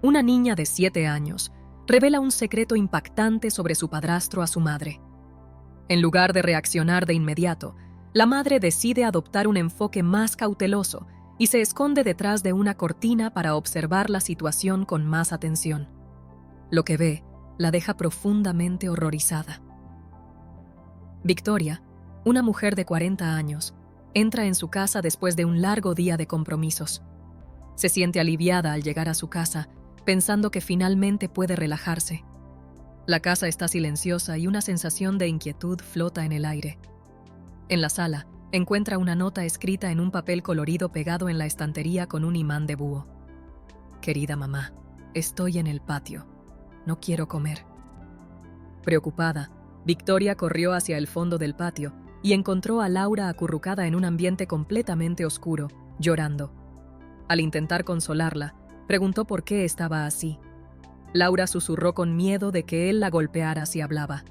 una niña de 7 años, revela un secreto impactante sobre su padrastro a su madre. En lugar de reaccionar de inmediato, la madre decide adoptar un enfoque más cauteloso y se esconde detrás de una cortina para observar la situación con más atención. Lo que ve la deja profundamente horrorizada. Victoria, una mujer de 40 años, entra en su casa después de un largo día de compromisos. Se siente aliviada al llegar a su casa, pensando que finalmente puede relajarse. La casa está silenciosa y una sensación de inquietud flota en el aire. En la sala, encuentra una nota escrita en un papel colorido pegado en la estantería con un imán de búho. Querida mamá, estoy en el patio. No quiero comer. Preocupada, Victoria corrió hacia el fondo del patio y encontró a Laura acurrucada en un ambiente completamente oscuro, llorando. Al intentar consolarla, preguntó por qué estaba así. Laura susurró con miedo de que él la golpeara si hablaba.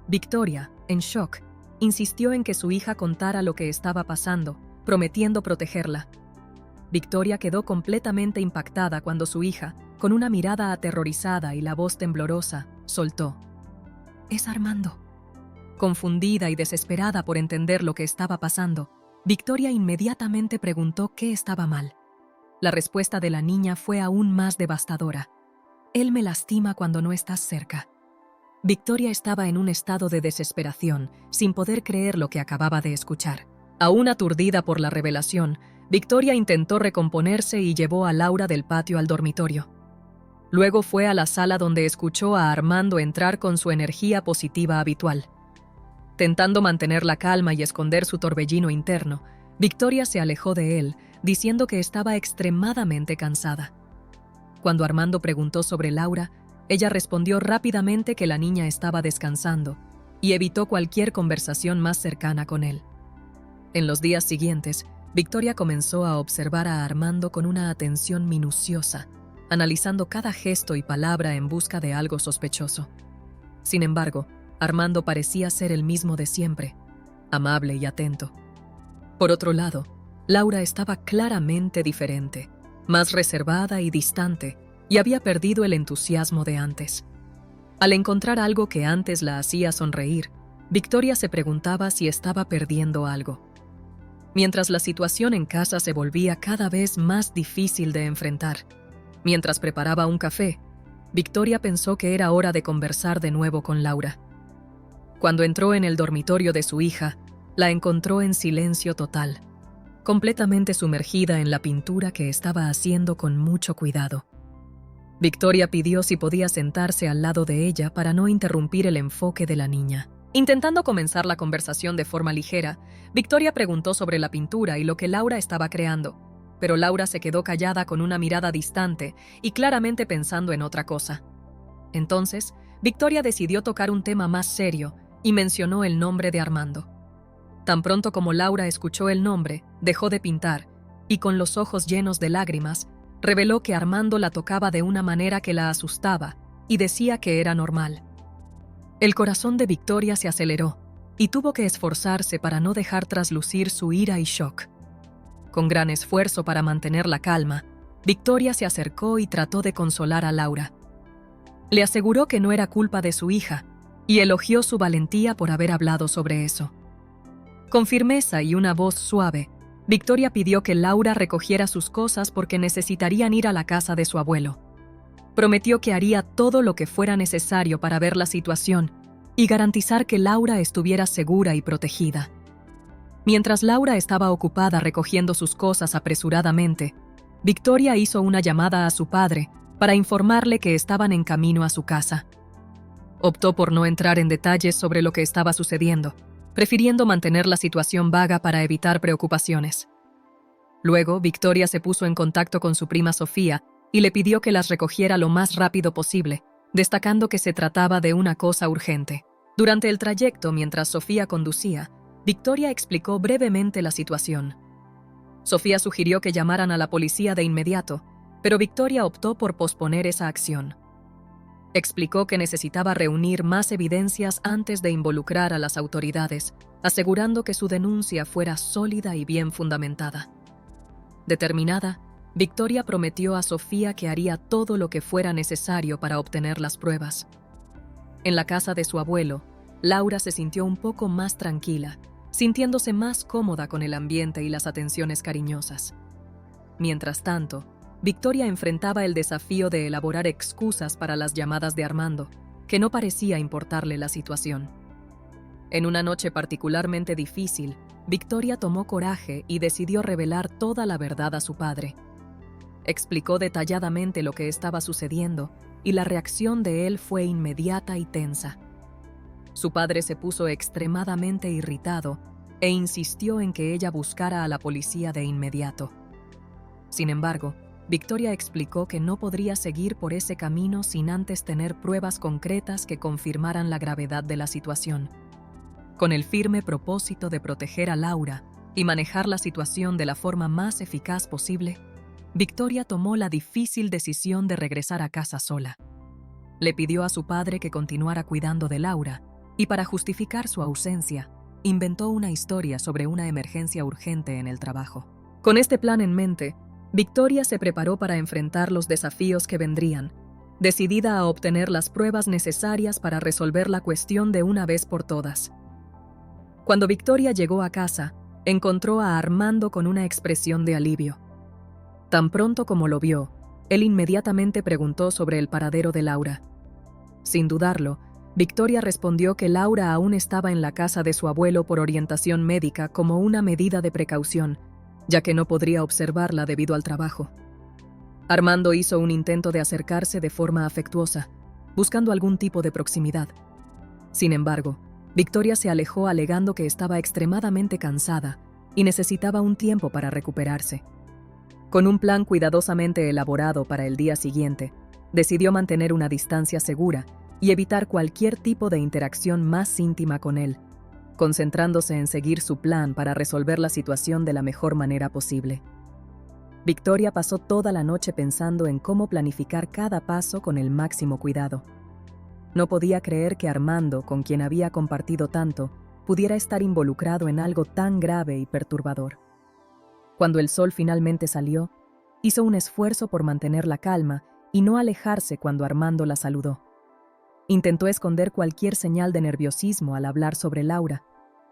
Victoria, en shock, insistió en que su hija contara lo que estaba pasando, prometiendo protegerla. Victoria quedó completamente impactada cuando su hija, con una mirada aterrorizada y la voz temblorosa, soltó: «Es Armando». Confundida y desesperada por entender lo que estaba pasando, Victoria inmediatamente preguntó qué estaba mal. La respuesta de la niña fue aún más devastadora. «Él me lastima cuando no estás cerca». Victoria estaba en un estado de desesperación, sin poder creer lo que acababa de escuchar. Aún aturdida por la revelación, Victoria intentó recomponerse y llevó a Laura del patio al dormitorio. Luego fue a la sala donde escuchó a Armando entrar con su energía positiva habitual. Tentando mantener la calma y esconder su torbellino interno, Victoria se alejó de él, diciendo que estaba extremadamente cansada. Cuando Armando preguntó sobre Laura, ella respondió rápidamente que la niña estaba descansando y evitó cualquier conversación más cercana con él. En los días siguientes, Victoria comenzó a observar a Armando con una atención minuciosa, analizando cada gesto y palabra en busca de algo sospechoso. Sin embargo, Armando parecía ser el mismo de siempre, amable y atento. Por otro lado, Laura estaba claramente diferente, más reservada y distante, y había perdido el entusiasmo de antes. Al encontrar algo que antes la hacía sonreír, Victoria se preguntaba si estaba perdiendo algo. Mientras la situación en casa se volvía cada vez más difícil de enfrentar, mientras preparaba un café, Victoria pensó que era hora de conversar de nuevo con Laura. Cuando entró en el dormitorio de su hija, la encontró en silencio total, completamente sumergida en la pintura que estaba haciendo con mucho cuidado. Victoria pidió si podía sentarse al lado de ella para no interrumpir el enfoque de la niña. Intentando comenzar la conversación de forma ligera, Victoria preguntó sobre la pintura y lo que Laura estaba creando, pero Laura se quedó callada con una mirada distante y claramente pensando en otra cosa. Entonces, Victoria decidió tocar un tema más serio y mencionó el nombre de Armando. Tan pronto como Laura escuchó el nombre, dejó de pintar y, con los ojos llenos de lágrimas, reveló que Armando la tocaba de una manera que la asustaba y decía que era normal. El corazón de Victoria se aceleró y tuvo que esforzarse para no dejar traslucir su ira y shock. Con gran esfuerzo para mantener la calma, Victoria se acercó y trató de consolar a Laura. Le aseguró que no era culpa de su hija y elogió su valentía por haber hablado sobre eso. Con firmeza y una voz suave, Victoria pidió que Laura recogiera sus cosas porque necesitarían ir a la casa de su abuelo. Prometió que haría todo lo que fuera necesario para ver la situación y garantizar que Laura estuviera segura y protegida. Mientras Laura estaba ocupada recogiendo sus cosas apresuradamente, Victoria hizo una llamada a su padre para informarle que estaban en camino a su casa. Optó por no entrar en detalles sobre lo que estaba sucediendo, prefiriendo mantener la situación vaga para evitar preocupaciones. Luego, Victoria se puso en contacto con su prima Sofía y le pidió que las recogiera lo más rápido posible, destacando que se trataba de una cosa urgente. Durante el trayecto, mientras Sofía conducía, Victoria explicó brevemente la situación. Sofía sugirió que llamaran a la policía de inmediato, pero Victoria optó por posponer esa acción. Explicó que necesitaba reunir más evidencias antes de involucrar a las autoridades, asegurando que su denuncia fuera sólida y bien fundamentada. Determinada, Victoria prometió a Sofía que haría todo lo que fuera necesario para obtener las pruebas. En la casa de su abuelo, Laura se sintió un poco más tranquila, sintiéndose más cómoda con el ambiente y las atenciones cariñosas. Mientras tanto, Victoria enfrentaba el desafío de elaborar excusas para las llamadas de Armando, que no parecía importarle la situación. En una noche particularmente difícil, Victoria tomó coraje y decidió revelar toda la verdad a su padre. Explicó detalladamente lo que estaba sucediendo y la reacción de él fue inmediata y tensa. Su padre se puso extremadamente irritado e insistió en que ella buscara a la policía de inmediato. Sin embargo, Victoria explicó que no podría seguir por ese camino sin antes tener pruebas concretas que confirmaran la gravedad de la situación. Con el firme propósito de proteger a Laura y manejar la situación de la forma más eficaz posible, Victoria tomó la difícil decisión de regresar a casa sola. Le pidió a su padre que continuara cuidando de Laura y, para justificar su ausencia, inventó una historia sobre una emergencia urgente en el trabajo. Con este plan en mente, Victoria se preparó para enfrentar los desafíos que vendrían, decidida a obtener las pruebas necesarias para resolver la cuestión de una vez por todas. Cuando Victoria llegó a casa, encontró a Armando con una expresión de alivio. Tan pronto como lo vio, él inmediatamente preguntó sobre el paradero de Laura. Sin dudarlo, Victoria respondió que Laura aún estaba en la casa de su abuelo por orientación médica como una medida de precaución, ya que no podría observarla debido al trabajo. Armando hizo un intento de acercarse de forma afectuosa, buscando algún tipo de proximidad. Sin embargo, Victoria se alejó alegando que estaba extremadamente cansada y necesitaba un tiempo para recuperarse. Con un plan cuidadosamente elaborado para el día siguiente, decidió mantener una distancia segura y evitar cualquier tipo de interacción más íntima con él, concentrándose en seguir su plan para resolver la situación de la mejor manera posible. Victoria pasó toda la noche pensando en cómo planificar cada paso con el máximo cuidado. No podía creer que Armando, con quien había compartido tanto, pudiera estar involucrado en algo tan grave y perturbador. Cuando el sol finalmente salió, hizo un esfuerzo por mantener la calma y no alejarse cuando Armando la saludó. Intentó esconder cualquier señal de nerviosismo al hablar sobre Laura,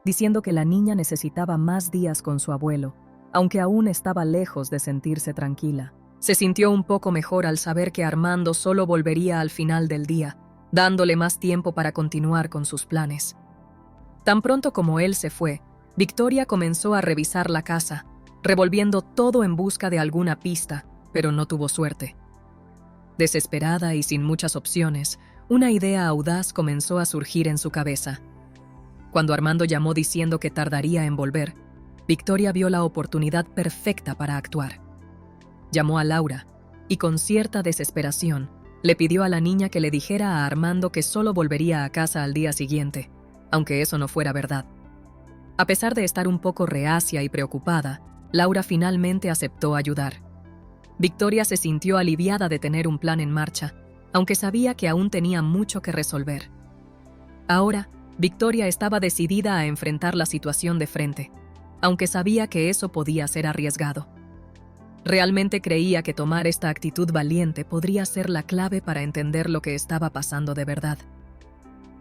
diciendo que la niña necesitaba más días con su abuelo, aunque aún estaba lejos de sentirse tranquila. Se sintió un poco mejor al saber que Armando solo volvería al final del día, dándole más tiempo para continuar con sus planes. Tan pronto como él se fue, Victoria comenzó a revisar la casa, revolviendo todo en busca de alguna pista, pero no tuvo suerte. Desesperada y sin muchas opciones, una idea audaz comenzó a surgir en su cabeza. Cuando Armando llamó diciendo que tardaría en volver, Victoria vio la oportunidad perfecta para actuar. Llamó a Laura y, con cierta desesperación, le pidió a la niña que le dijera a Armando que solo volvería a casa al día siguiente, aunque eso no fuera verdad. A pesar de estar un poco reacia y preocupada, Laura finalmente aceptó ayudar. Victoria se sintió aliviada de tener un plan en marcha, aunque sabía que aún tenía mucho que resolver. Ahora, Victoria estaba decidida a enfrentar la situación de frente, aunque sabía que eso podía ser arriesgado. Realmente creía que tomar esta actitud valiente podría ser la clave para entender lo que estaba pasando de verdad.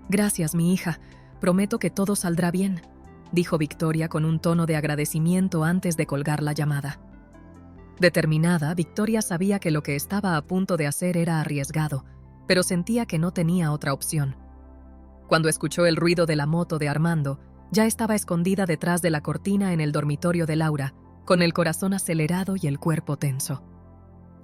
«Gracias, mi hija. Prometo que todo saldrá bien», dijo Victoria con un tono de agradecimiento antes de colgar la llamada. Determinada, Victoria sabía que lo que estaba a punto de hacer era arriesgado, pero sentía que no tenía otra opción. Cuando escuchó el ruido de la moto de Armando, ya estaba escondida detrás de la cortina en el dormitorio de Laura, con el corazón acelerado y el cuerpo tenso.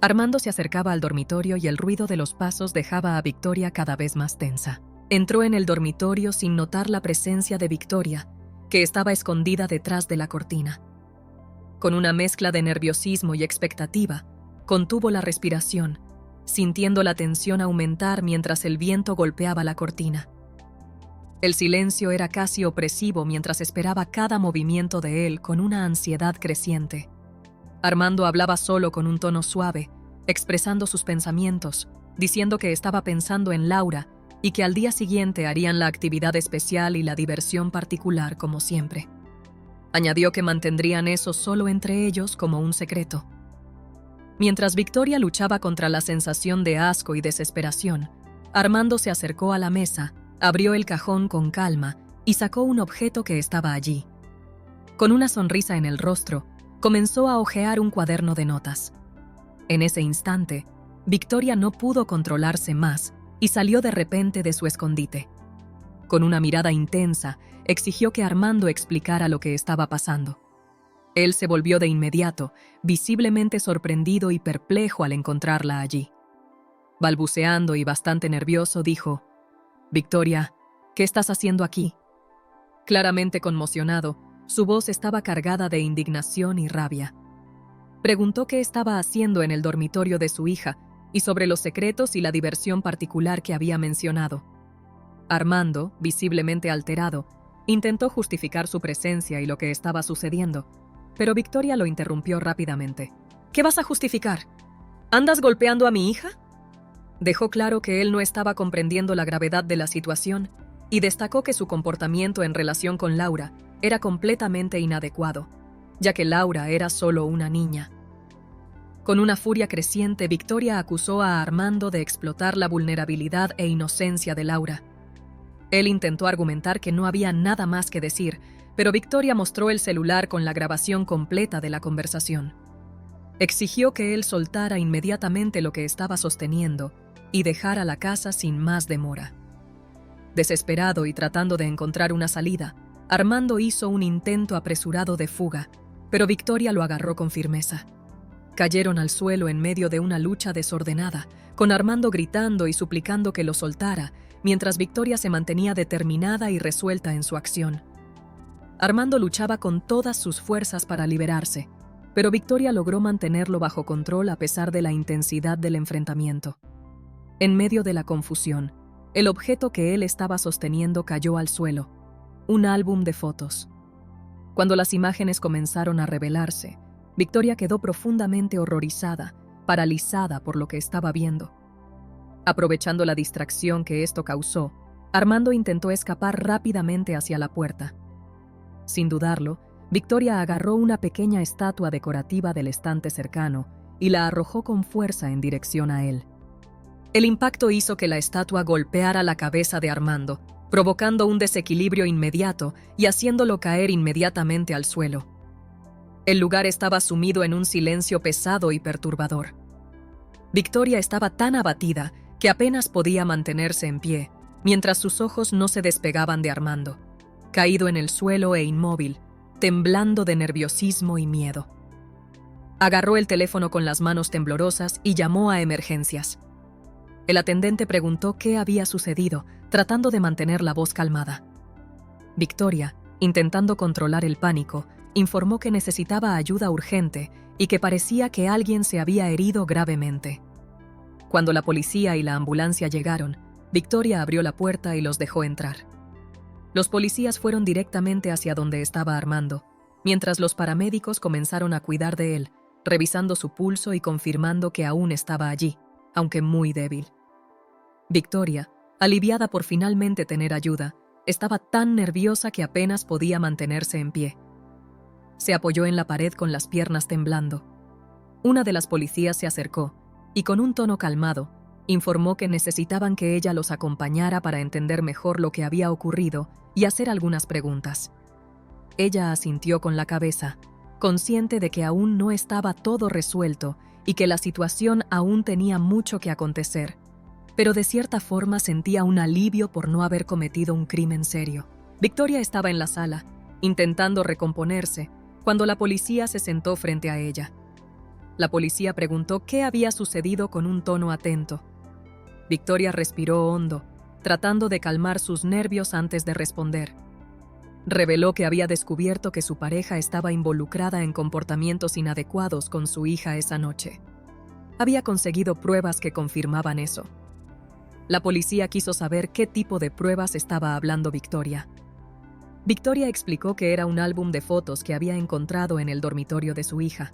Armando se acercaba al dormitorio y el ruido de los pasos dejaba a Victoria cada vez más tensa. Entró en el dormitorio sin notar la presencia de Victoria, que estaba escondida detrás de la cortina. Con una mezcla de nerviosismo y expectativa, contuvo la respiración, sintiendo la tensión aumentar mientras el viento golpeaba la cortina. El silencio era casi opresivo mientras esperaba cada movimiento de él con una ansiedad creciente. Armando hablaba solo con un tono suave, expresando sus pensamientos, diciendo que estaba pensando en Laura y que al día siguiente harían la actividad especial y la diversión particular como siempre. Añadió que mantendrían eso solo entre ellos como un secreto. Mientras Victoria luchaba contra la sensación de asco y desesperación, Armando se acercó a la mesa, abrió el cajón con calma y sacó un objeto que estaba allí. Con una sonrisa en el rostro, comenzó a hojear un cuaderno de notas. En ese instante, Victoria no pudo controlarse más y salió de repente de su escondite. Con una mirada intensa, exigió que Armando explicara lo que estaba pasando. Él se volvió de inmediato, visiblemente sorprendido y perplejo al encontrarla allí. Balbuceando y bastante nervioso, dijo: «Victoria, ¿qué estás haciendo aquí?». Claramente conmocionado, su voz estaba cargada de indignación y rabia. Preguntó qué estaba haciendo en el dormitorio de su hija y sobre los secretos y la diversión particular que había mencionado. Armando, visiblemente alterado, intentó justificar su presencia y lo que estaba sucediendo, pero Victoria lo interrumpió rápidamente. «¿Qué vas a justificar? ¿Andas golpeando a mi hija?». Dejó claro que él no estaba comprendiendo la gravedad de la situación y destacó que su comportamiento en relación con Laura era completamente inadecuado, ya que Laura era solo una niña. Con una furia creciente, Victoria acusó a Armando de explotar la vulnerabilidad e inocencia de Laura. Él intentó argumentar que no había nada más que decir, pero Victoria mostró el celular con la grabación completa de la conversación. Exigió que él soltara inmediatamente lo que estaba sosteniendo y dejara la casa sin más demora. Desesperado y tratando de encontrar una salida, Armando hizo un intento apresurado de fuga, pero Victoria lo agarró con firmeza. Cayeron al suelo en medio de una lucha desordenada, con Armando gritando y suplicando que lo soltara, mientras Victoria se mantenía determinada y resuelta en su acción. Armando luchaba con todas sus fuerzas para liberarse, pero Victoria logró mantenerlo bajo control a pesar de la intensidad del enfrentamiento. En medio de la confusión, el objeto que él estaba sosteniendo cayó al suelo, un álbum de fotos. Cuando las imágenes comenzaron a revelarse, Victoria quedó profundamente horrorizada, paralizada por lo que estaba viendo. Aprovechando la distracción que esto causó, Armando intentó escapar rápidamente hacia la puerta. Sin dudarlo, Victoria agarró una pequeña estatua decorativa del estante cercano y la arrojó con fuerza en dirección a él. El impacto hizo que la estatua golpeara la cabeza de Armando, provocando un desequilibrio inmediato y haciéndolo caer inmediatamente al suelo. El lugar estaba sumido en un silencio pesado y perturbador. Victoria estaba tan abatida que apenas podía mantenerse en pie, mientras sus ojos no se despegaban de Armando, caído en el suelo e inmóvil, temblando de nerviosismo y miedo. Agarró el teléfono con las manos temblorosas y llamó a emergencias. El atendente preguntó qué había sucedido, tratando de mantener la voz calmada. Victoria, intentando controlar el pánico, informó que necesitaba ayuda urgente y que parecía que alguien se había herido gravemente. Cuando la policía y la ambulancia llegaron, Victoria abrió la puerta y los dejó entrar. Los policías fueron directamente hacia donde estaba Armando, mientras los paramédicos comenzaron a cuidar de él, revisando su pulso y confirmando que aún estaba allí, aunque muy débil. Victoria, aliviada por finalmente tener ayuda, estaba tan nerviosa que apenas podía mantenerse en pie. Se apoyó en la pared con las piernas temblando. Una de las policías se acercó y con un tono calmado, informó que necesitaban que ella los acompañara para entender mejor lo que había ocurrido y hacer algunas preguntas. Ella asintió con la cabeza, consciente de que aún no estaba todo resuelto y que la situación aún tenía mucho que acontecer, pero de cierta forma sentía un alivio por no haber cometido un crimen serio. Victoria estaba en la sala, intentando recomponerse, cuando la policía se sentó frente a ella. La policía preguntó qué había sucedido con un tono atento. Victoria respiró hondo, tratando de calmar sus nervios antes de responder. Reveló que había descubierto que su pareja estaba involucrada en comportamientos inadecuados con su hija esa noche. Había conseguido pruebas que confirmaban eso. La policía quiso saber qué tipo de pruebas estaba hablando Victoria. Victoria explicó que era un álbum de fotos que había encontrado en el dormitorio de su hija.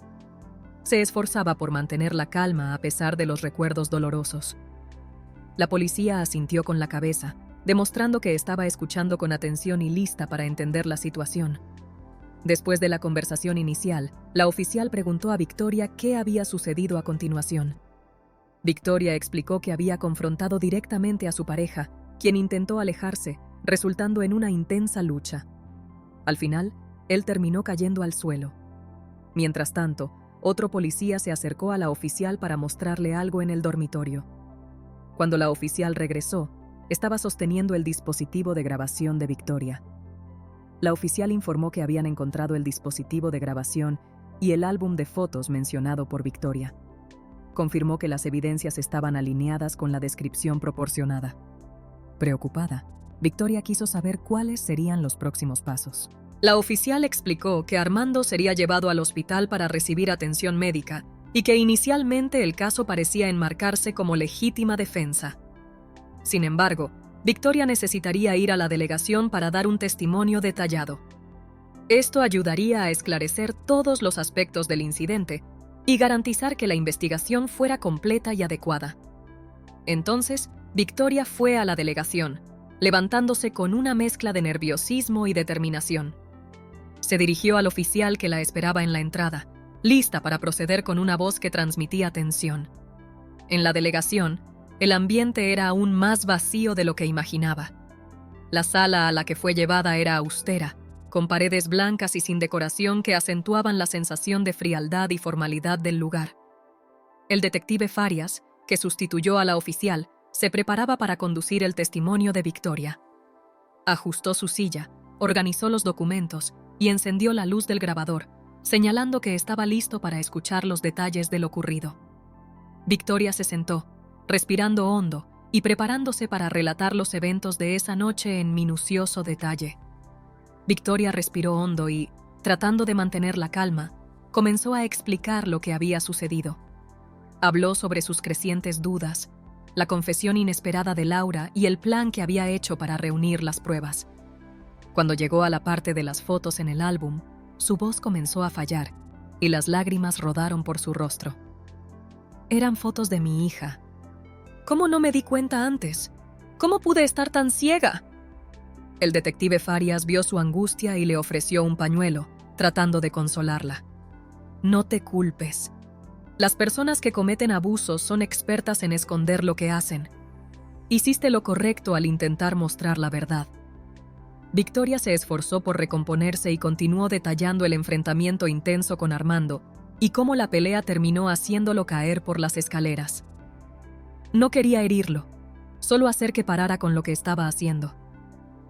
Se esforzaba por mantener la calma a pesar de los recuerdos dolorosos. La policía asintió con la cabeza, demostrando que estaba escuchando con atención y lista para entender la situación. Después de la conversación inicial, la oficial preguntó a Victoria qué había sucedido a continuación. Victoria explicó que había confrontado directamente a su pareja, quien intentó alejarse, resultando en una intensa lucha. Al final, él terminó cayendo al suelo. Mientras tanto, otro policía se acercó a la oficial para mostrarle algo en el dormitorio. Cuando la oficial regresó, estaba sosteniendo el dispositivo de grabación de Victoria. La oficial informó que habían encontrado el dispositivo de grabación y el álbum de fotos mencionado por Victoria. Confirmó que las evidencias estaban alineadas con la descripción proporcionada. Preocupada, Victoria quiso saber cuáles serían los próximos pasos. La oficial explicó que Armando sería llevado al hospital para recibir atención médica y que inicialmente el caso parecía enmarcarse como legítima defensa. Sin embargo, Victoria necesitaría ir a la delegación para dar un testimonio detallado. Esto ayudaría a esclarecer todos los aspectos del incidente y garantizar que la investigación fuera completa y adecuada. Entonces, Victoria fue a la delegación, levantándose con una mezcla de nerviosismo y determinación. Se dirigió al oficial que la esperaba en la entrada, lista para proceder con una voz que transmitía tensión. En la delegación, el ambiente era aún más vacío de lo que imaginaba. La sala a la que fue llevada era austera, con paredes blancas y sin decoración que acentuaban la sensación de frialdad y formalidad del lugar. El detective Farias, que sustituyó a la oficial, se preparaba para conducir el testimonio de Victoria. Ajustó su silla, organizó los documentos y encendió la luz del grabador, señalando que estaba listo para escuchar los detalles del ocurrido. Victoria se sentó, respirando hondo y preparándose para relatar los eventos de esa noche en minucioso detalle. Victoria respiró hondo y, tratando de mantener la calma, comenzó a explicar lo que había sucedido. Habló sobre sus crecientes dudas, la confesión inesperada de Laura y el plan que había hecho para reunir las pruebas. Cuando llegó a la parte de las fotos en el álbum, su voz comenzó a fallar y las lágrimas rodaron por su rostro. Eran fotos de mi hija. ¿Cómo no me di cuenta antes? ¿Cómo pude estar tan ciega? El detective Farias vio su angustia y le ofreció un pañuelo, tratando de consolarla. No te culpes. Las personas que cometen abusos son expertas en esconder lo que hacen. Hiciste lo correcto al intentar mostrar la verdad. Victoria se esforzó por recomponerse y continuó detallando el enfrentamiento intenso con Armando y cómo la pelea terminó haciéndolo caer por las escaleras. No quería herirlo, solo hacer que parara con lo que estaba haciendo.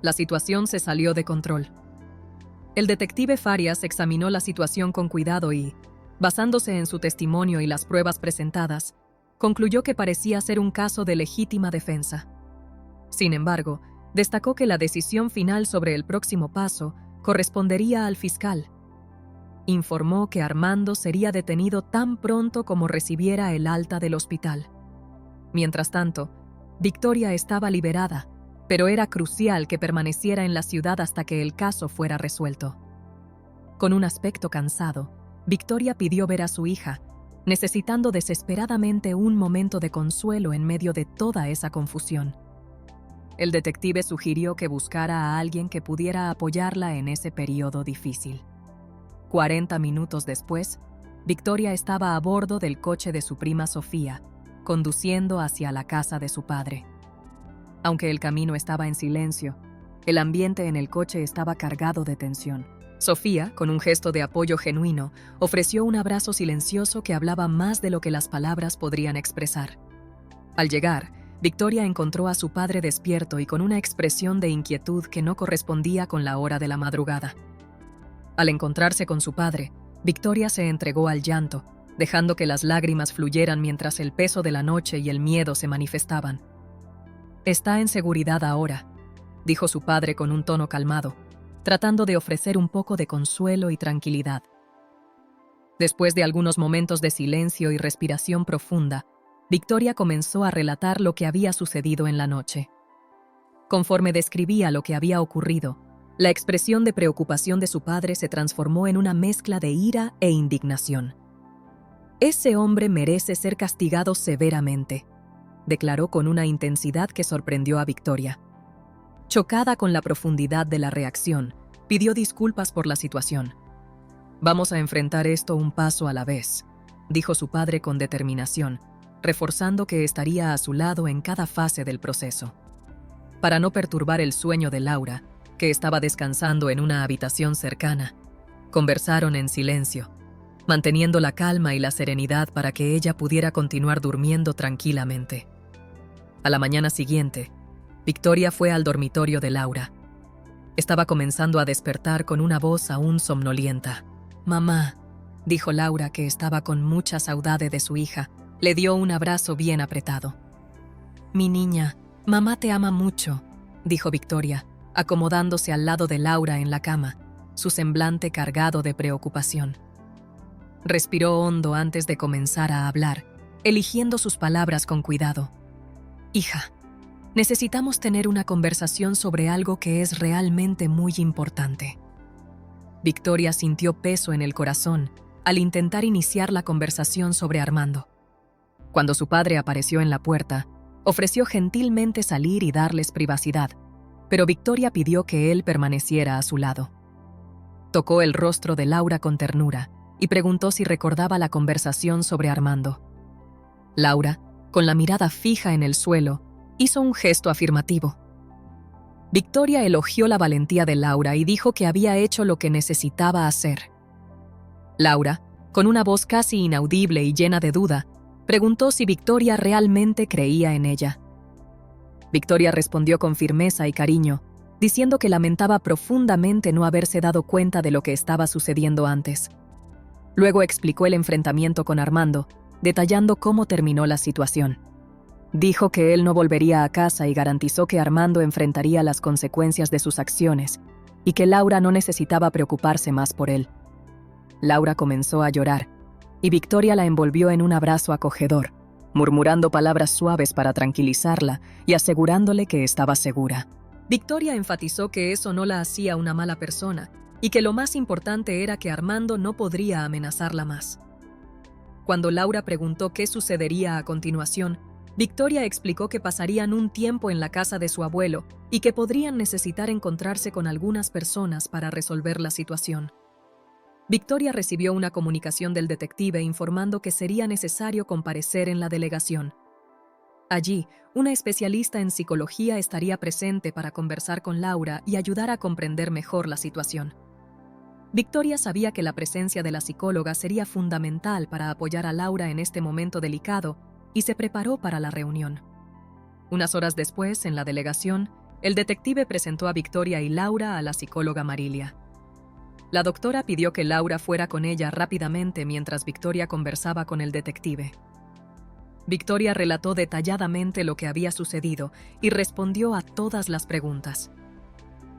La situación se salió de control. El detective Farias examinó la situación con cuidado y, basándose en su testimonio y las pruebas presentadas, concluyó que parecía ser un caso de legítima defensa. Sin embargo, destacó que la decisión final sobre el próximo paso correspondería al fiscal. Informó que Armando sería detenido tan pronto como recibiera el alta del hospital. Mientras tanto, Victoria estaba liberada, pero era crucial que permaneciera en la ciudad hasta que el caso fuera resuelto. Con un aspecto cansado, Victoria pidió ver a su hija, necesitando desesperadamente un momento de consuelo en medio de toda esa confusión. El detective sugirió que buscara a alguien que pudiera apoyarla en ese periodo difícil. 40 minutos después, Victoria estaba a bordo del coche de su prima Sofía, conduciendo hacia la casa de su padre. Aunque el camino estaba en silencio, el ambiente en el coche estaba cargado de tensión. Sofía, con un gesto de apoyo genuino, ofreció un abrazo silencioso que hablaba más de lo que las palabras podrían expresar. Al llegar, Victoria encontró a su padre despierto y con una expresión de inquietud que no correspondía con la hora de la madrugada. Al encontrarse con su padre, Victoria se entregó al llanto, dejando que las lágrimas fluyeran mientras el peso de la noche y el miedo se manifestaban. «Está en seguridad ahora», dijo su padre con un tono calmado, tratando de ofrecer un poco de consuelo y tranquilidad. Después de algunos momentos de silencio y respiración profunda, Victoria comenzó a relatar lo que había sucedido en la noche. Conforme describía lo que había ocurrido, la expresión de preocupación de su padre se transformó en una mezcla de ira e indignación. «Ese hombre merece ser castigado severamente», declaró con una intensidad que sorprendió a Victoria. Chocada con la profundidad de la reacción, pidió disculpas por la situación, Vamos a enfrentar esto un paso a la vez, dijo su padre con determinación, reforzando que estaría a su lado en cada fase del proceso. Para no perturbar el sueño de Laura, que estaba descansando en una habitación cercana, conversaron en silencio, manteniendo la calma y la serenidad para que ella pudiera continuar durmiendo tranquilamente. A la mañana siguiente, Victoria fue al dormitorio de Laura. Estaba comenzando a despertar con una voz aún somnolienta. «Mamá», dijo Laura, que estaba con mucha saudade de su hija. Le dio un abrazo bien apretado. «Mi niña, mamá te ama mucho», dijo Victoria, acomodándose al lado de Laura en la cama, su semblante cargado de preocupación. Respiró hondo antes de comenzar a hablar, eligiendo sus palabras con cuidado. «Hija, necesitamos tener una conversación sobre algo que es realmente muy importante». Victoria sintió peso en el corazón al intentar iniciar la conversación sobre Armando. Cuando su padre apareció en la puerta, ofreció gentilmente salir y darles privacidad, pero Victoria pidió que él permaneciera a su lado. Tocó el rostro de Laura con ternura y preguntó si recordaba la conversación sobre Armando. Laura, con la mirada fija en el suelo, hizo un gesto afirmativo. Victoria elogió la valentía de Laura y dijo que había hecho lo que necesitaba hacer. Laura, con una voz casi inaudible y llena de duda, preguntó si Victoria realmente creía en ella. Victoria respondió con firmeza y cariño, diciendo que lamentaba profundamente no haberse dado cuenta de lo que estaba sucediendo antes. Luego explicó el enfrentamiento con Armando, detallando cómo terminó la situación. Dijo que él no volvería a casa y garantizó que Armando enfrentaría las consecuencias de sus acciones y que Laura no necesitaba preocuparse más por él. Laura comenzó a llorar y Victoria la envolvió en un abrazo acogedor, murmurando palabras suaves para tranquilizarla y asegurándole que estaba segura. Victoria enfatizó que eso no la hacía una mala persona y que lo más importante era que Armando no podría amenazarla más. Cuando Laura preguntó qué sucedería a continuación, Victoria explicó que pasarían un tiempo en la casa de su abuelo y que podrían necesitar encontrarse con algunas personas para resolver la situación. Victoria recibió una comunicación del detective informando que sería necesario comparecer en la delegación. Allí, una especialista en psicología estaría presente para conversar con Laura y ayudar a comprender mejor la situación. Victoria sabía que la presencia de la psicóloga sería fundamental para apoyar a Laura en este momento delicado y se preparó para la reunión. Unas horas después, en la delegación, el detective presentó a Victoria y Laura a la psicóloga Marilia. La doctora pidió que Laura fuera con ella rápidamente mientras Victoria conversaba con el detective. Victoria relató detalladamente lo que había sucedido y respondió a todas las preguntas.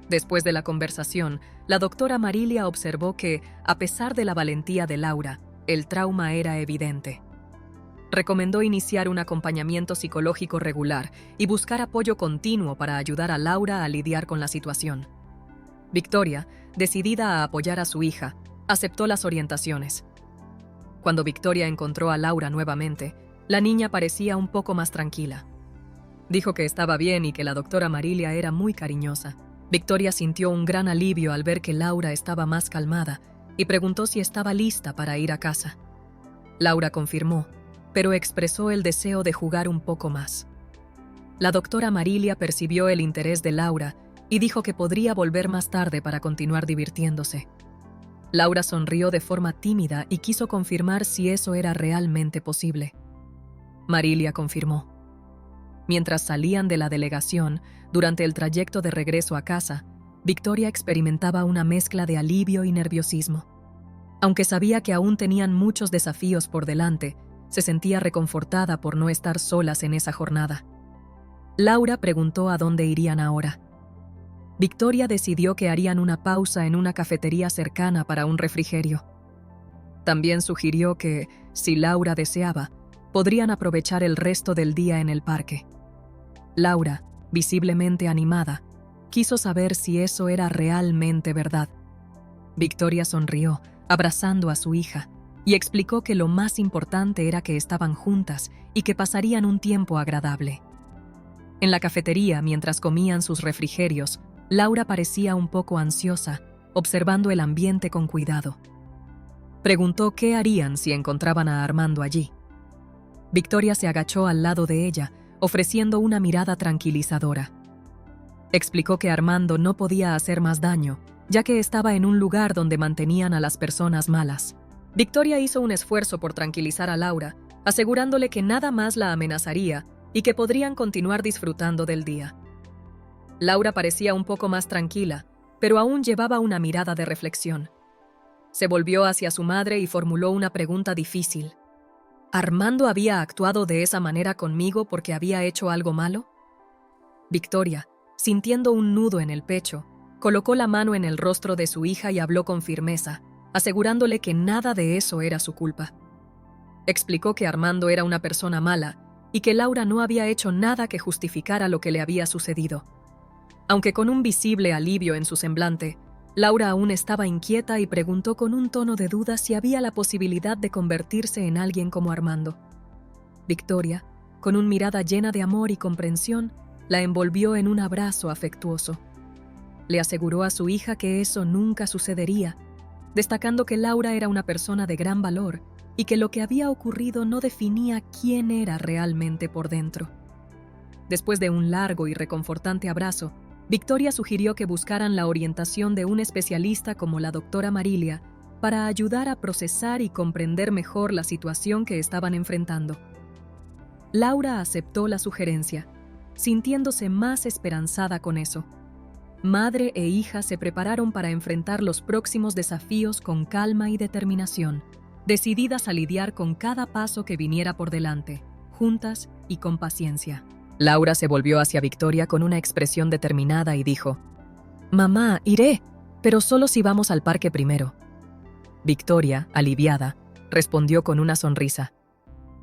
Después de la conversación, la doctora Marilia observó que, a pesar de la valentía de Laura, el trauma era evidente. Recomendó iniciar un acompañamiento psicológico regular y buscar apoyo continuo para ayudar a Laura a lidiar con la situación. Victoria, decidida a apoyar a su hija, aceptó las orientaciones. Cuando Victoria encontró a Laura nuevamente, la niña parecía un poco más tranquila. Dijo que estaba bien y que la doctora Marilia era muy cariñosa. Victoria sintió un gran alivio al ver que Laura estaba más calmada y preguntó si estaba lista para ir a casa. Laura confirmó, pero expresó el deseo de jugar un poco más. La doctora Marilia percibió el interés de Laura y dijo que podría volver más tarde para continuar divirtiéndose. Laura sonrió de forma tímida y quiso confirmar si eso era realmente posible. Marilia confirmó. Mientras salían de la delegación, durante el trayecto de regreso a casa, Victoria experimentaba una mezcla de alivio y nerviosismo. Aunque sabía que aún tenían muchos desafíos por delante, se sentía reconfortada por no estar solas en esa jornada. Laura preguntó a dónde irían ahora. Victoria decidió que harían una pausa en una cafetería cercana para un refrigerio. También sugirió que, si Laura deseaba, podrían aprovechar el resto del día en el parque. Laura, visiblemente animada, quiso saber si eso era realmente verdad. Victoria sonrió, abrazando a su hija, y explicó que lo más importante era que estaban juntas y que pasarían un tiempo agradable. En la cafetería, mientras comían sus refrigerios, Laura parecía un poco ansiosa, observando el ambiente con cuidado. Preguntó qué harían si encontraban a Armando allí. Victoria se agachó al lado de ella, ofreciendo una mirada tranquilizadora. Explicó que Armando no podía hacer más daño, ya que estaba en un lugar donde mantenían a las personas malas. Victoria hizo un esfuerzo por tranquilizar a Laura, asegurándole que nada más la amenazaría y que podrían continuar disfrutando del día. Laura parecía un poco más tranquila, pero aún llevaba una mirada de reflexión. Se volvió hacia su madre y formuló una pregunta difícil. ¿Armando había actuado de esa manera conmigo porque había hecho algo malo? Victoria, sintiendo un nudo en el pecho, colocó la mano en el rostro de su hija y habló con firmeza, asegurándole que nada de eso era su culpa. Explicó que Armando era una persona mala y que Laura no había hecho nada que justificara lo que le había sucedido. Aunque con un visible alivio en su semblante, Laura aún estaba inquieta y preguntó con un tono de duda si había la posibilidad de convertirse en alguien como Armando. Victoria, con una mirada llena de amor y comprensión, la envolvió en un abrazo afectuoso. Le aseguró a su hija que eso nunca sucedería, destacando que Laura era una persona de gran valor y que lo que había ocurrido no definía quién era realmente por dentro. Después de un largo y reconfortante abrazo, Victoria sugirió que buscaran la orientación de un especialista como la doctora Marilia para ayudar a procesar y comprender mejor la situación que estaban enfrentando. Laura aceptó la sugerencia, sintiéndose más esperanzada con eso. Madre e hija se prepararon para enfrentar los próximos desafíos con calma y determinación, decididas a lidiar con cada paso que viniera por delante, juntas y con paciencia. Laura se volvió hacia Victoria con una expresión determinada y dijo: «Mamá, iré, pero solo si vamos al parque primero». Victoria, aliviada, respondió con una sonrisa: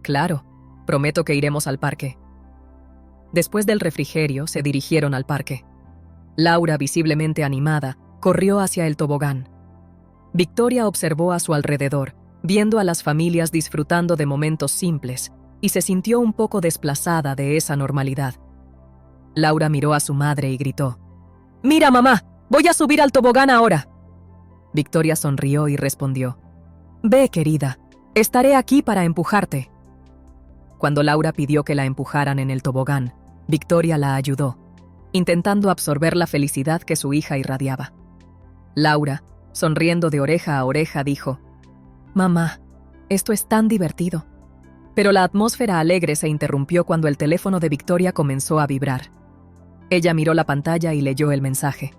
«Claro, prometo que iremos al parque». Después del refrigerio, se dirigieron al parque. Laura, visiblemente animada, corrió hacia el tobogán. Victoria observó a su alrededor, viendo a las familias disfrutando de momentos simples, y se sintió un poco desplazada de esa normalidad. Laura miró a su madre y gritó: «¡Mira, mamá! ¡Voy a subir al tobogán ahora!». Victoria sonrió y respondió: «Ve, querida, estaré aquí para empujarte». Cuando Laura pidió que la empujaran en el tobogán, Victoria la ayudó, intentando absorber la felicidad que su hija irradiaba. Laura, sonriendo de oreja a oreja, dijo: «Mamá, esto es tan divertido». Pero la atmósfera alegre se interrumpió cuando el teléfono de Victoria comenzó a vibrar. Ella miró la pantalla y leyó el mensaje.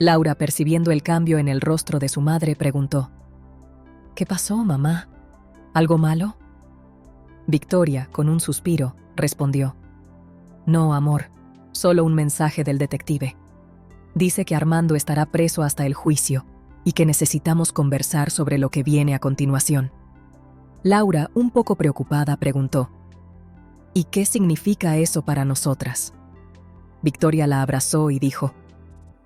Laura, percibiendo el cambio en el rostro de su madre, preguntó: «¿Qué pasó, mamá? ¿Algo malo?». Victoria, con un suspiro, respondió: «No, amor, solo un mensaje del detective. Dice que Armando estará preso hasta el juicio y que necesitamos conversar sobre lo que viene a continuación». Laura, un poco preocupada, preguntó: «¿Y qué significa eso para nosotras?». Victoria la abrazó y dijo: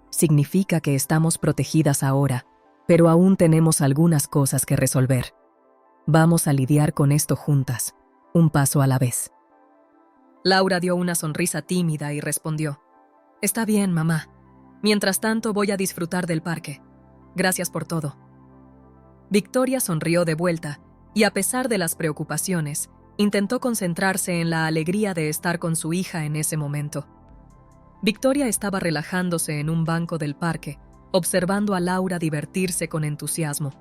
«Significa que estamos protegidas ahora, pero aún tenemos algunas cosas que resolver. Vamos a lidiar con esto juntas, un paso a la vez». Laura dio una sonrisa tímida y respondió: «Está bien, mamá. Mientras tanto, voy a disfrutar del parque. Gracias por todo». Victoria sonrió de vuelta y, a pesar de las preocupaciones, intentó concentrarse en la alegría de estar con su hija en ese momento. Victoria estaba relajándose en un banco del parque, observando a Laura divertirse con entusiasmo.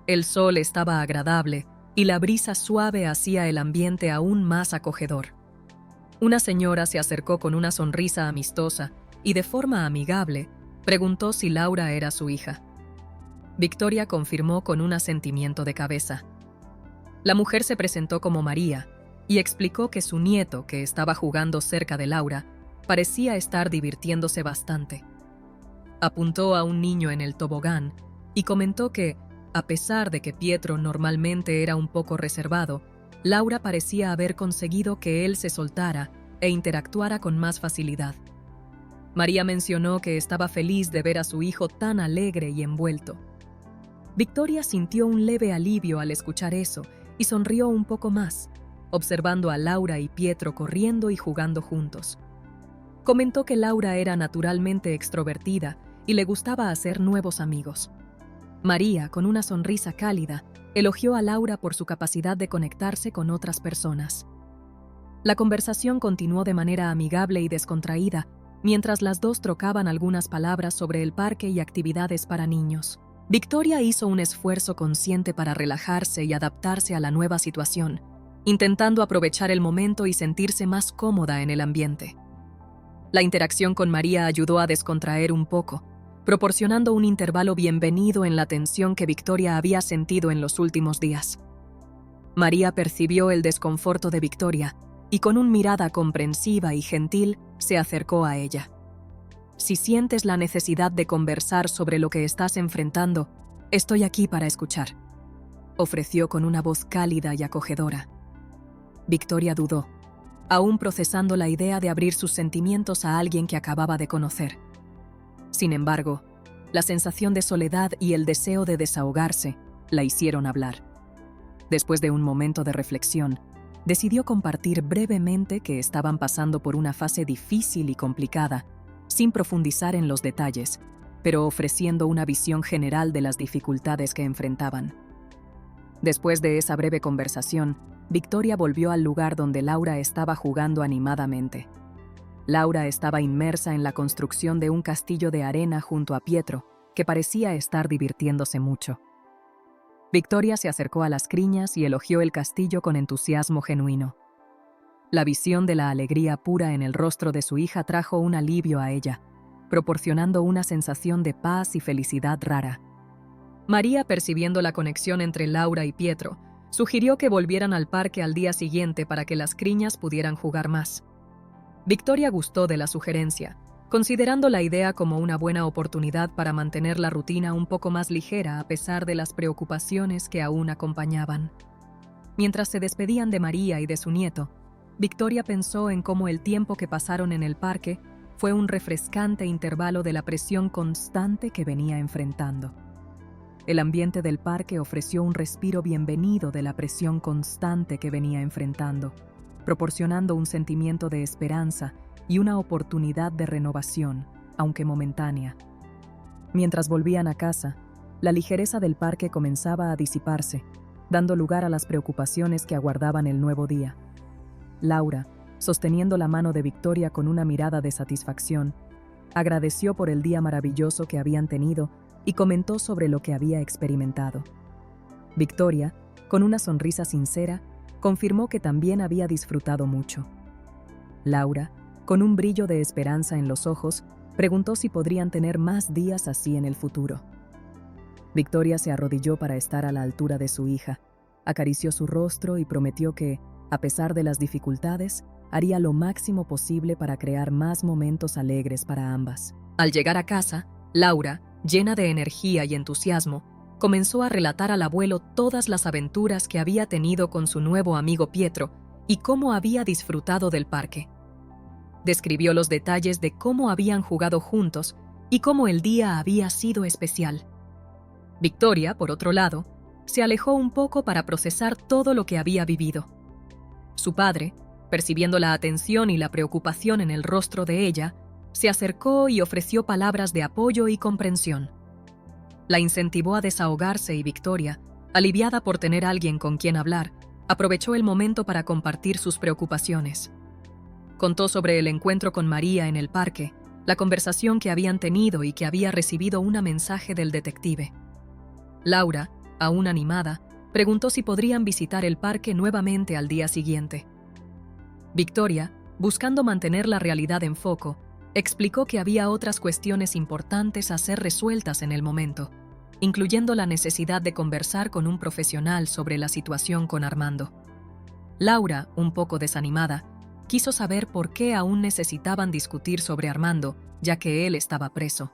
El sol estaba agradable y la brisa suave hacía el ambiente aún más acogedor. Una señora se acercó con una sonrisa amistosa y, de forma amigable, preguntó si Laura era su hija. Victoria confirmó con un asentimiento de cabeza. La mujer se presentó como María y explicó que su nieto, que estaba jugando cerca de Laura, parecía estar divirtiéndose bastante. Apuntó a un niño en el tobogán y comentó que, a pesar de que Pietro normalmente era un poco reservado, Laura parecía haber conseguido que él se soltara e interactuara con más facilidad. María mencionó que estaba feliz de ver a su hijo tan alegre y envuelto. Victoria sintió un leve alivio al escuchar eso y sonrió un poco más, observando a Laura y Pietro corriendo y jugando juntos. Comentó que Laura era naturalmente extrovertida y le gustaba hacer nuevos amigos. María, con una sonrisa cálida, elogió a Laura por su capacidad de conectarse con otras personas. La conversación continuó de manera amigable y descontraída, mientras las dos trocaban algunas palabras sobre el parque y actividades para niños. Victoria hizo un esfuerzo consciente para relajarse y adaptarse a la nueva situación, intentando aprovechar el momento y sentirse más cómoda en el ambiente. La interacción con María ayudó a descontraer un poco, proporcionando un intervalo bienvenido en la tensión que Victoria había sentido en los últimos días. María percibió el desconforto de Victoria y con una mirada comprensiva y gentil se acercó a ella. Si sientes la necesidad de conversar sobre lo que estás enfrentando, estoy aquí para escuchar, ofreció con una voz cálida y acogedora. Victoria dudó, aún procesando la idea de abrir sus sentimientos a alguien que acababa de conocer. Sin embargo, la sensación de soledad y el deseo de desahogarse la hicieron hablar. Después de un momento de reflexión, decidió compartir brevemente que estaban pasando por una fase difícil y complicada, sin profundizar en los detalles, pero ofreciendo una visión general de las dificultades que enfrentaban. Después de esa breve conversación, Victoria volvió al lugar donde Laura estaba jugando animadamente. Laura estaba inmersa en la construcción de un castillo de arena junto a Pietro, que parecía estar divirtiéndose mucho. Victoria se acercó a las criñas y elogió el castillo con entusiasmo genuino. La visión de la alegría pura en el rostro de su hija trajo un alivio a ella, proporcionando una sensación de paz y felicidad rara. María, percibiendo la conexión entre Laura y Pietro, sugirió que volvieran al parque al día siguiente para que las criñas pudieran jugar más. Victoria gustó de la sugerencia, considerando la idea como una buena oportunidad para mantener la rutina un poco más ligera a pesar de las preocupaciones que aún acompañaban. Mientras se despedían de María y de su nieto, Victoria pensó en cómo el tiempo que pasaron en el parque fue un refrescante intervalo de la presión constante que venía enfrentando. El ambiente del parque ofreció un respiro bienvenido de la presión constante que venía enfrentando, proporcionando un sentimiento de esperanza y una oportunidad de renovación, aunque momentánea. Mientras volvían a casa, la ligereza del parque comenzaba a disiparse, dando lugar a las preocupaciones que aguardaban el nuevo día. Laura, sosteniendo la mano de Victoria con una mirada de satisfacción, agradeció por el día maravilloso que habían tenido y comentó sobre lo que había experimentado. Victoria, con una sonrisa sincera, confirmó que también había disfrutado mucho. Laura, con un brillo de esperanza en los ojos, preguntó si podrían tener más días así en el futuro. Victoria se arrodilló para estar a la altura de su hija, acarició su rostro y prometió que, a pesar de las dificultades, haría lo máximo posible para crear más momentos alegres para ambas. Al llegar a casa, Laura, llena de energía y entusiasmo, comenzó a relatar al abuelo todas las aventuras que había tenido con su nuevo amigo Pietro y cómo había disfrutado del parque. Describió los detalles de cómo habían jugado juntos y cómo el día había sido especial. Victoria, por otro lado, se alejó un poco para procesar todo lo que había vivido. Su padre, percibiendo la atención y la preocupación en el rostro de ella, se acercó y ofreció palabras de apoyo y comprensión. La incentivó a desahogarse y Victoria, aliviada por tener alguien con quien hablar, aprovechó el momento para compartir sus preocupaciones. Contó sobre el encuentro con María en el parque, la conversación que habían tenido y que había recibido un mensaje del detective. Laura, aún animada, preguntó si podrían visitar el parque nuevamente al día siguiente. Victoria, buscando mantener la realidad en foco, explicó que había otras cuestiones importantes a ser resueltas en el momento, incluyendo la necesidad de conversar con un profesional sobre la situación con Armando. Laura, un poco desanimada, quiso saber por qué aún necesitaban discutir sobre Armando, ya que él estaba preso.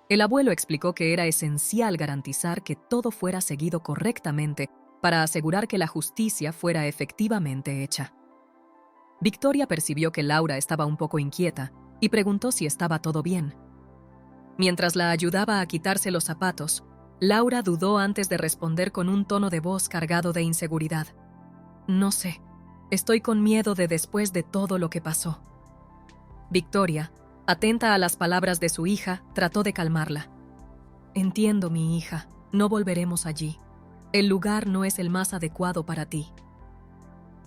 El abuelo explicó que era esencial garantizar que todo fuera seguido correctamente para asegurar que la justicia fuera efectivamente hecha. Victoria percibió que Laura estaba un poco inquieta y preguntó si estaba todo bien. Mientras la ayudaba a quitarse los zapatos, Laura dudó antes de responder con un tono de voz cargado de inseguridad. «No sé, estoy con miedo de después de todo lo que pasó». Victoria, atenta a las palabras de su hija, trató de calmarla. Entiendo, mi hija, no volveremos allí. El lugar no es el más adecuado para ti.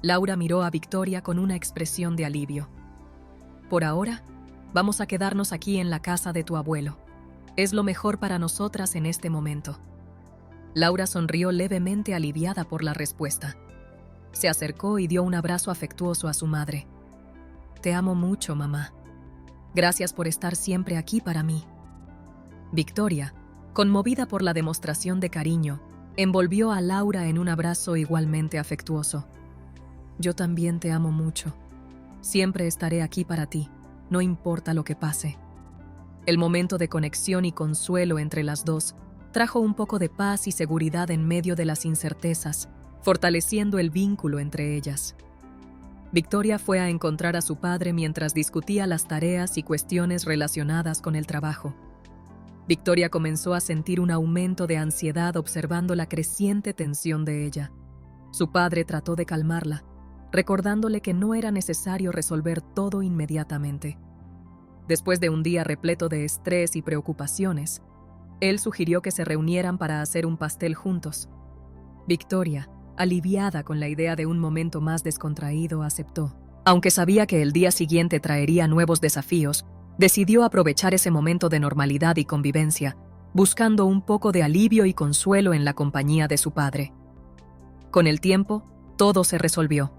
Laura miró a Victoria con una expresión de alivio. Por ahora, vamos a quedarnos aquí en la casa de tu abuelo. Es lo mejor para nosotras en este momento. Laura sonrió levemente aliviada por la respuesta. Se acercó y dio un abrazo afectuoso a su madre. Te amo mucho, mamá. Gracias por estar siempre aquí para mí. Victoria, conmovida por la demostración de cariño, envolvió a Laura en un abrazo igualmente afectuoso. Yo también te amo mucho. Siempre estaré aquí para ti, no importa lo que pase. El momento de conexión y consuelo entre las dos trajo un poco de paz y seguridad en medio de las incertezas, fortaleciendo el vínculo entre ellas. Victoria fue a encontrar a su padre mientras discutía las tareas y cuestiones relacionadas con el trabajo. Victoria comenzó a sentir un aumento de ansiedad observando la creciente tensión de ella. Su padre trató de calmarla, recordándole que no era necesario resolver todo inmediatamente. Después de un día repleto de estrés y preocupaciones, él sugirió que se reunieran para hacer un pastel juntos. Victoria, aliviada con la idea de un momento más descontraído, aceptó. Aunque sabía que el día siguiente traería nuevos desafíos, decidió aprovechar ese momento de normalidad y convivencia, buscando un poco de alivio y consuelo en la compañía de su padre. Con el tiempo, todo se resolvió.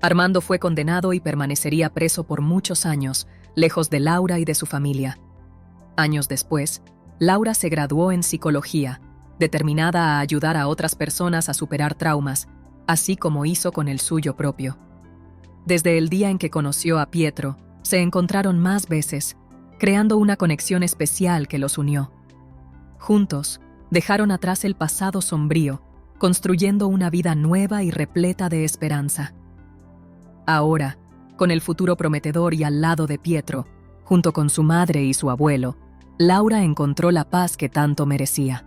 Armando fue condenado y permanecería preso por muchos años, lejos de Laura y de su familia. Años después, Laura se graduó en psicología, determinada a ayudar a otras personas a superar traumas, así como hizo con el suyo propio. Desde el día en que conoció a Pietro, se encontraron más veces, creando una conexión especial que los unió. Juntos, dejaron atrás el pasado sombrío, construyendo una vida nueva y repleta de esperanza. Ahora, con el futuro prometedor y al lado de Pietro, junto con su madre y su abuelo, Laura encontró la paz que tanto merecía.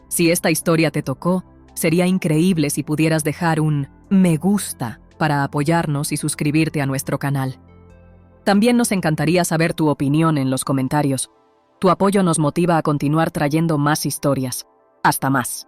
Si esta historia te tocó, sería increíble si pudieras dejar un me gusta para apoyarnos y suscribirte a nuestro canal. También nos encantaría saber tu opinión en los comentarios. Tu apoyo nos motiva a continuar trayendo más historias. Hasta más.